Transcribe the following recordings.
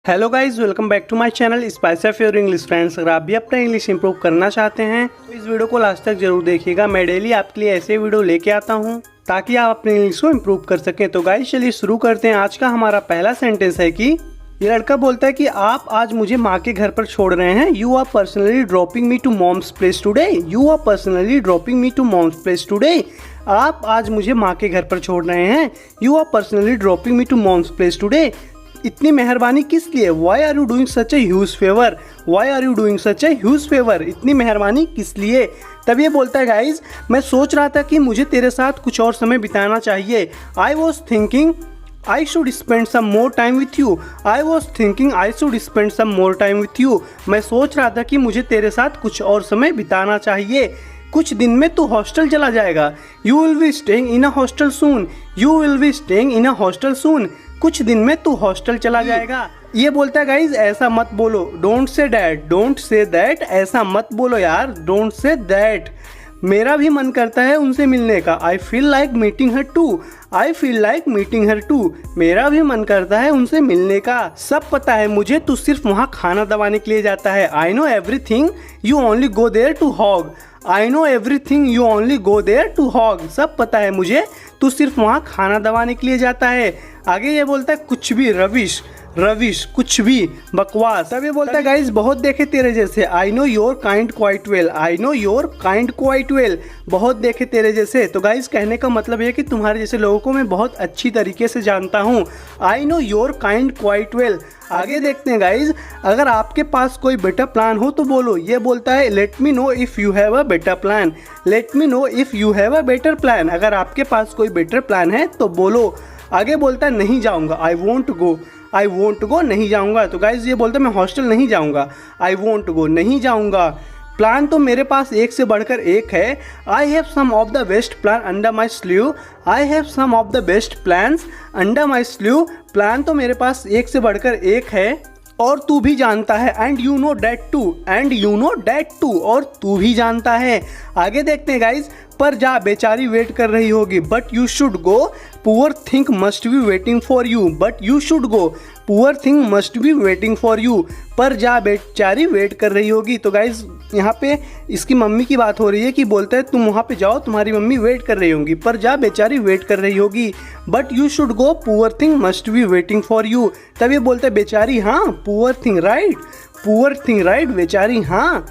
Hello guys, welcome back to my channel spice of your English friends. अगर आप भी अपना इंग्लिश इंप्रूव करना चाहते हैं तो इस वीडियो को लास्ट तक जरूर देखिएगा। मैं डेली आपके लिए ऐसे वीडियो लेके आता हूं ताकि आप अपने इंग्लिश को इंप्रूव कर सकें। तो गाइज चलिए शुरू करते हैं। आज का हमारा पहला सेंटेंस है कि ये लड़का बोलता है कि आप आज मुझे माँ के घर पर छोड़ रहे हैं। You are personally dropping me to mom's place today. You are personally dropping me to mom's place today. आप आज मुझे माँ के घर पर छोड़ रहे हैं। You are personally dropping me to mom's place today. इतनी मेहरबानी किस लिए? Why are you doing such a huge favour? Why are you doing such a huge favour? इतनी मेहरबानी किस लिए? तब ये बोलता है गाइज, मैं सोच रहा था कि मुझे तेरे साथ कुछ और समय बिताना चाहिए। I was thinking I should spend some more time with you. I was thinking I should spend some more time with you. मैं सोच रहा था कि मुझे तेरे साथ कुछ और समय बिताना चाहिए। कुछ दिन में तू हॉस्टल चला जाएगा। You will be staying in a hostel soon. You will be staying in a hostel soon. कुछ दिन में तू हॉस्टल चला जाएगा। ये बोलता है गाइज, ऐसा मत बोलो। Don't say that. Don't say that. ऐसा मत बोलो यार। Don't say that. मेरा भी मन करता है उनसे मिलने का। I feel like meeting her too. I feel like meeting her too. मेरा भी मन करता है उनसे मिलने का। सब पता है मुझे, तू सिर्फ वहाँ खाना दबाने के लिए जाता है। I know everything, you only go there to hog. I know everything, you only go there to hog. सब पता है मुझे, तू सिर्फ वहाँ खाना दबाने के लिए जाता है। आगे ये बोलता है कुछ भी, रविश रविश, कुछ भी, बकवास। तब ये बोलता है गाइज, बहुत देखे तेरे जैसे। I know your kind quite well. I know your kind quite well. बहुत देखे तेरे जैसे। तो गाइज कहने का मतलब ये कि तुम्हारे जैसे लोगों को मैं बहुत अच्छी तरीके से जानता हूँ। I know your kind quite well. आगे देखते हैं गाइज, अगर आपके पास कोई बेटर प्लान हो तो बोलो। ये बोलता है let me know if you have a better plan. Let me know if you have a better plan. अगर आपके पास कोई बेटर प्लान है तो बोलो। आगे बोलता है नहीं जाऊँगा। I want go. I want गो, नहीं जाऊँगा। तो गाइज ये बोलता है मैं हॉस्टल नहीं जाऊँगा। आई वॉन्ट गो, नहीं जाऊँगा। प्लान तो मेरे पास एक से बढ़कर एक है। I have some of the best plan under my sleeve. I have some of the best plans under my sleeve. Plan तो मेरे पास एक से बढ़कर एक है और तू भी जानता है। And you know that too. And you know that too, और तू भी जानता है। आगे देखते हैं गाइज, पर जा बेचारी वेट कर रही होगी। But you should go, poor think must be waiting for you. But you should go, poor thing must be waiting for you. पर जा बेचारी वेट कर रही होगी। तो गाइज यहाँ पे इसकी मम्मी की बात हो रही है कि बोलता है तुम वहाँ पे जाओ, तुम्हारी मम्मी वेट कर रही होंगी। पर जा बेचारी वेट कर रही होगी। But you should go, poor thing must be waiting for you. तब ये बोलता है बेचारी हाँ, poor thing right. Poor thing right, बेचारी हाँ।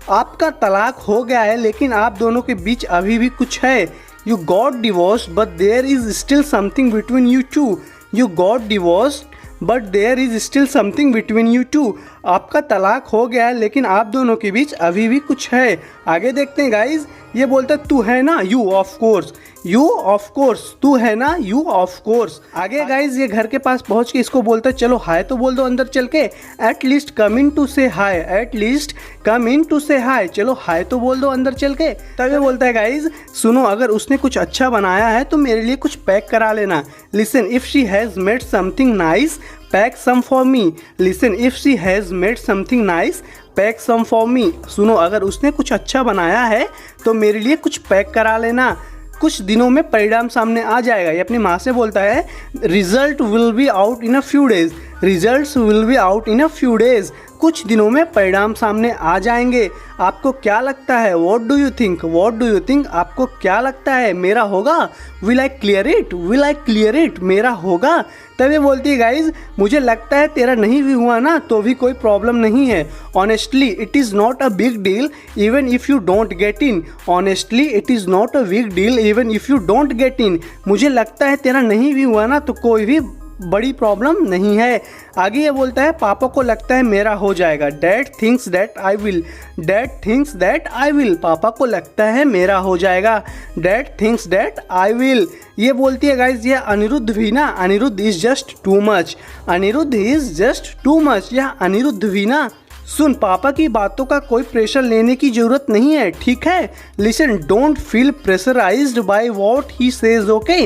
आपका तलाक हो गया है लेकिन आप दोनों के बीच अभी भी कुछ है। You got divorced but there is still something between you two. You got divorced but there is still something between you two. आपका तलाक हो गया है लेकिन आप दोनों के बीच अभी भी कुछ है। आगे देखते हैं गाइज, ये बोलता है तू है ना, you of course. You of course, तू है ना, यू ऑफ कोर्स। आगे गाइज ये घर के पास पहुंच के इसको बोलता है चलो हाय तो बोल दो अंदर चल के। At least come in to say hi. At least come in to say hi. चलो हाय तो बोल दो अंदर चल के। तब ये बोलता है गाइज सुनो, अगर उसने कुछ अच्छा बनाया है तो मेरे लिए कुछ पैक करा लेना। Listen if she has made something nice pack some for me. Listen if she has made something nice pack some for me. सुनो, अगर उसने कुछ अच्छा बनाया है तो मेरे लिए कुछ पैक करा लेना। कुछ दिनों में परिणाम सामने आ जाएगा। ये अपनी माँ से बोलता है result will be out in a few days. Results will be out in a few days. कुछ दिनों में परिणाम सामने आ जाएंगे। आपको क्या लगता है? What do you think? What do you think? आपको क्या लगता है मेरा होगा? Will I clear it? Will I clear it? मेरा होगा। तब ये बोलती है गाइज मुझे लगता है तेरा नहीं भी हुआ ना तो भी कोई प्रॉब्लम नहीं है। Honestly it is not a big deal even if you don't get in. Honestly it is not a big deal even if you don't get in. मुझे लगता है तेरा नहीं भी हुआ ना तो कोई भी बड़ी प्रॉब्लम नहीं है। आगे ये बोलता है पापा को लगता है मेरा हो जाएगा। Dad thinks that I will. Dad thinks that I will. पापा को लगता है मेरा हो जाएगा। Dad thinks that I will. ये बोलती है गाइज ये अनिरुद्ध भी ना, Anirudh is just too much. Anirudh is just too much. यह अनिरुद्ध भी ना। सुन, पापा की बातों का कोई प्रेशर लेने की जरूरत नहीं है, ठीक है। Listen don't feel pressurised by what he says, okay.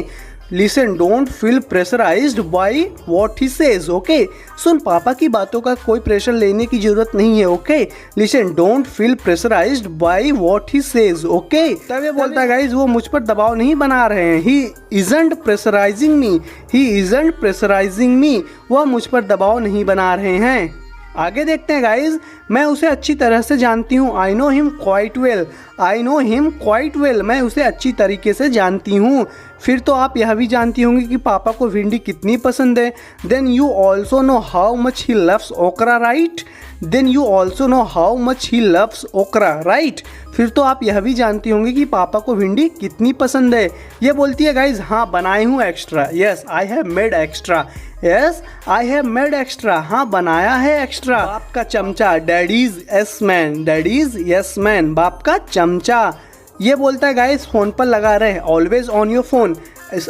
Listen, don't feel pressurised by what he says. Okay, सुन, पापा की बातों का कोई प्रेशर लेने की जरूरत नहीं है। Okay, listen, don't feel pressurised by what he says. Okay, तब ये बोलता है गाइज वो मुझ पर दबाव नहीं बना रहे हैं। He isn't pressurising me, he isn't pressurising me, वह मुझ पर दबाव नहीं बना रहे हैं। आगे देखते हैं गाइज, मैं उसे अच्छी तरह से जानती हूँ। I know him quite well, I know him quite well, मैं उसे अच्छी तरीके से जानती हूँ। फिर तो आप यह भी जानती होंगी कि पापा को भिंडी कितनी पसंद है। Then you also know how much he loves okra, right. Then you also know how much he loves okra, right. फिर तो आप यह भी जानती होंगी कि पापा को भिंडी कितनी पसंद है। ये बोलती है गाइज, हाँ बनाई हूँ extra. Yes I have made extra, yes I have made extra, हाँ बनाया है एक्स्ट्रा। बाप का चमचा, daddies yes man, daddies yes man, बाप का चमचा। ये बोलता है गाइस फ़ोन पर लगा रहे, ऑलवेज ऑन योर फोन।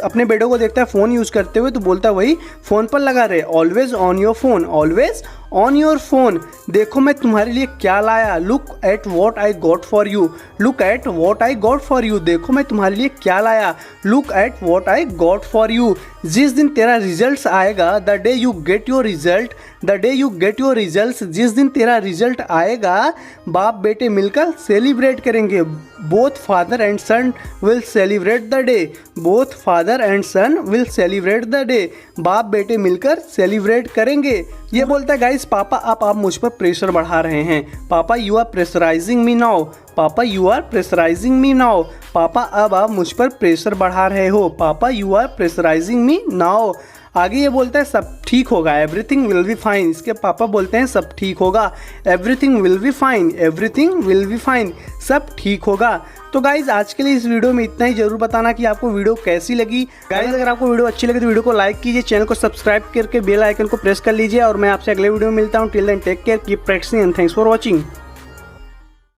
अपने बेटों को देखता है फ़ोन यूज़ करते हुए तो बोलता है वही फ़ोन पर लगा रहे, always on your phone, always on your phone. देखो मैं तुम्हारे लिए क्या लाया, look at what I got for you, look at what I got for you, देखो मैं तुम्हारे लिए क्या लाया, look at what I got for you. जिस दिन तेरा रिजल्ट आएगा, the day you get your result, the day you get your result, जिस दिन तेरा रिजल्ट आएगा बाप बेटे मिलकर सेलिब्रेट करेंगे। Both father and son will celebrate the day, both father and son will celebrate the day, बाप बेटे मिलकर सेलिब्रेट करेंगे। ये बोलता है गाइस, पापा आप मुझ पर प्रेशर बढ़ा रहे हैं। Papa you are pressurising me now, papa you are pressurising me now, पापा अब आप मुझ पर प्रेशर बढ़ा रहे हो। पापा you are pressurising me now. आगे ये बोलता है सब ठीक होगा, एवरीथिंग विल बी फाइन। इसके पापा बोलते हैं सब ठीक होगा, everything will be fine, everything will be fine, सब ठीक होगा। तो गाइज आज के लिए इस वीडियो में इतना ही। जरूर बताना कि आपको वीडियो कैसी लगी। गाइज अगर आपको वीडियो अच्छी लगी तो वीडियो को लाइक कीजिए, चैनल को सब्सक्राइब करके बेल आइकन को प्रेस कर लीजिए और मैं आपसे अगले वीडियो में मिलता हूँ। Till then take care, keep practising and thanks for watching.